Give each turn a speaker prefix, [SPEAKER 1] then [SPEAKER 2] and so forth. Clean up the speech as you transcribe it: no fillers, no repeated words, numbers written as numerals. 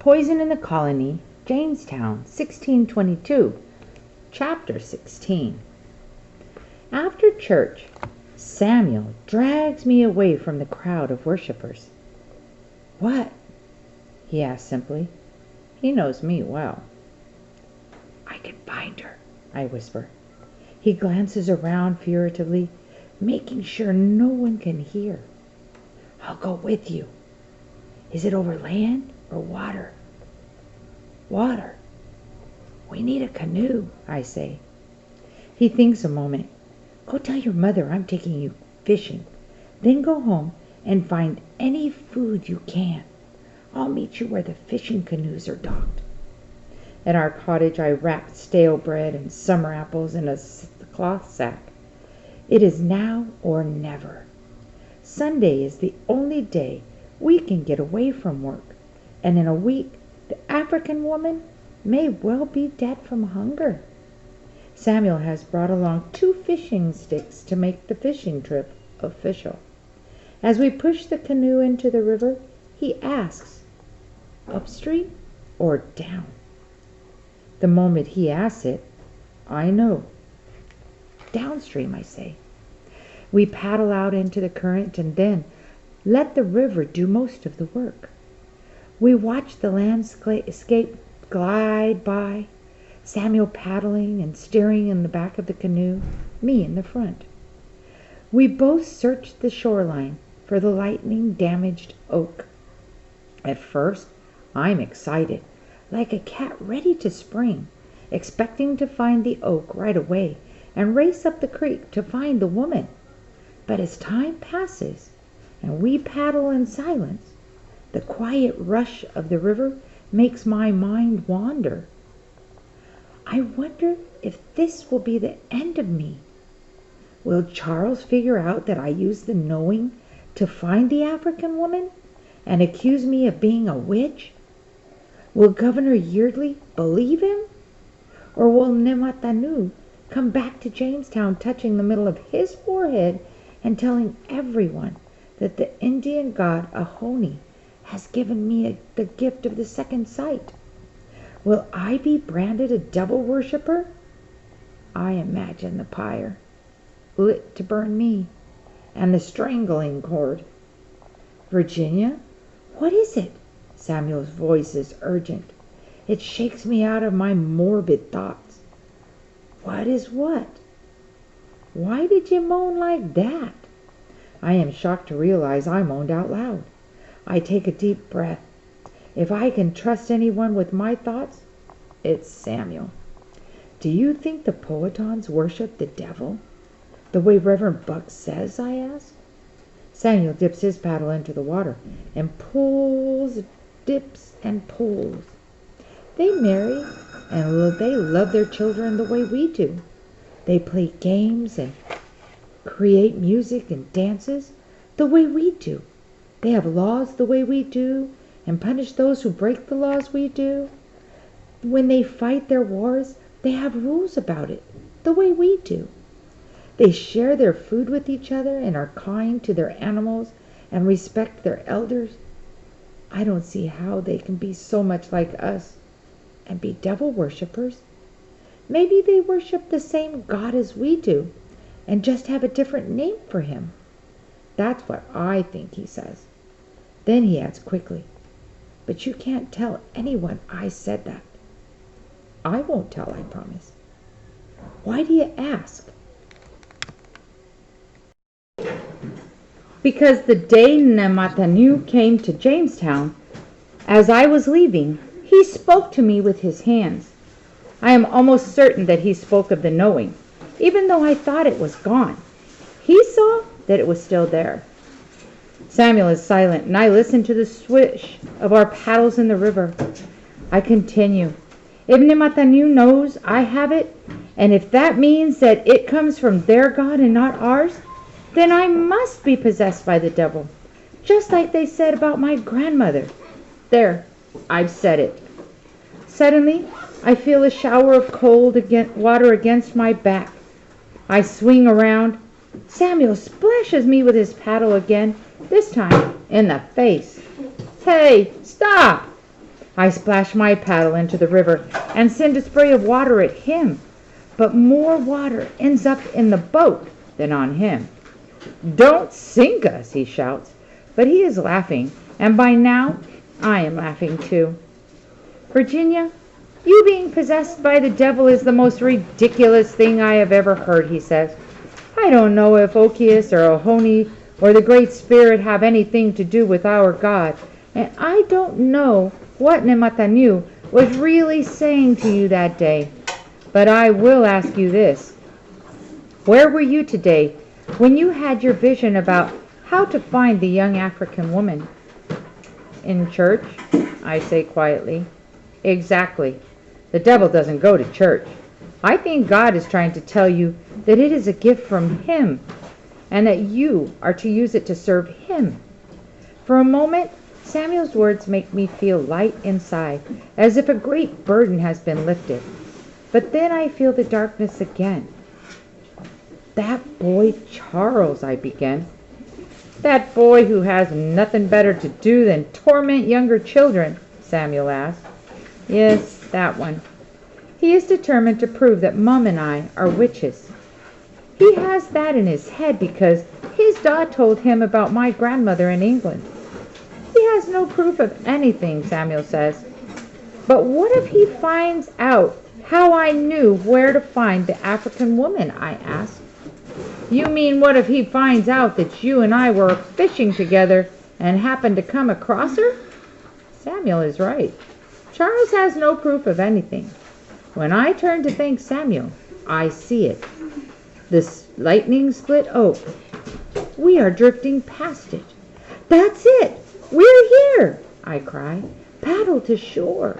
[SPEAKER 1] Poison in the Colony, Jamestown, 1622. Chapter 16. After church, Samuel drags me away from the crowd of worshippers. "What?" he asks simply. He knows me well. "I can find her," I whisper. He glances around furtively, making sure no one can hear. "I'll go with you." "Is it over land or water?" "Water." "We need a canoe," I say. He thinks a moment. "Go tell your mother I'm taking you fishing. Then go home and find any food you can. I'll meet you where the fishing canoes are docked." At our cottage I wrapped stale bread and summer apples in a cloth sack. It is now or never. Sunday is the only day we can get away from work, and in a week the African woman may well be dead from hunger. Samuel has brought along 2 fishing sticks to make the fishing trip official. As we push the canoe into the river, he asks, "Upstream or down?" The moment he asks it, I know. "Downstream," I say. We paddle out into the current and then let the river do most of the work. We watch the landscape glide by, Samuel paddling and steering in the back of the canoe, me in the front. We both search the shoreline for the lightning-damaged oak. At first, I'm excited, like a cat ready to spring, expecting to find the oak right away and race up the creek to find the woman. But as time passes and we paddle in silence, the quiet rush of the river makes my mind wander. I wonder if this will be the end of me. Will Charles figure out that I used the knowing to find the African woman and accuse me of being a witch? Will Governor Yeardley believe him? Or will Nematanu come back to Jamestown touching the middle of his forehead and telling everyone that the Indian god Ahoni has given me the gift of the second sight? Will I be branded a devil worshipper? I imagine the pyre, lit to burn me, and the strangling cord. "Virginia, what is it?" Samuel's voice is urgent. It shakes me out of my morbid thoughts. "What is what? Why did you moan like that?" I am shocked to realize I moaned out loud. I take a deep breath. If I can trust anyone with my thoughts, it's Samuel. "Do you think the Powhatans worship the devil, the way Reverend Buck says?" I ask. Samuel dips his paddle into the water and pulls, dips and pulls. "They marry and they love their children the way we do. They play games and create music and dances the way we do. They have laws the way we do and punish those who break the laws we do. When they fight their wars, they have rules about it the way we do. They share their food with each other and are kind to their animals and respect their elders. I don't see how they can be so much like us and be devil worshippers. Maybe they worship the same God as we do and just have a different name for him. That's what I think," he says. Then he adds quickly, "But you can't tell anyone I said that." "I won't tell," I promise. "Why do you ask?" "Because the day Nematanu came to Jamestown, as I was leaving, he spoke to me with his hands. I am almost certain that he spoke of the knowing, even though I thought it was gone. He saw that it was still there." Samuel is silent, and I listen to the swish of our paddles in the river. I continue. "If Nematanu knows I have it, and if that means that it comes from their God and not ours, then I must be possessed by the devil, just like they said about my grandmother. There, I've said it." Suddenly, I feel a shower of cold water against my back. I swing around. Samuel splashes me with his paddle again, this time in the face. "Hey, stop!" I splash my paddle into the river and send a spray of water at him, but more water ends up in the boat than on him. "Don't sink us," he shouts, but he is laughing, and by now I am laughing too. "Virginia, you being possessed by the devil is the most ridiculous thing I have ever heard," he says. "I don't know if Okius or Ohoni or the Great Spirit have anything to do with our God, and I don't know what Nematanu was really saying to you that day. But I will ask you this. Where were you today when you had your vision about how to find the young African woman?" "In church," I say quietly. "Exactly. The devil doesn't go to church. I think God is trying to tell you that it is a gift from Him, and that you are to use it to serve Him." For a moment, Samuel's words make me feel light inside, as if a great burden has been lifted. But then I feel the darkness again. "That boy Charles," I begin. "That boy who has nothing better to do than torment younger children?" Samuel asked. "Yes, that one. He is determined to prove that Mum and I are witches. He has that in his head because his dad told him about my grandmother in England. He has no proof of anything," Samuel says. "But what if he finds out how I knew where to find the African woman?" I asked. "You mean what if he finds out that you and I were fishing together and happened to come across her?" Samuel is right. Charles has no proof of anything. When I turn to thank Samuel, I see it. The lightning split oak. We are drifting past it. "That's it! We're here!" I cry. "Paddle to shore."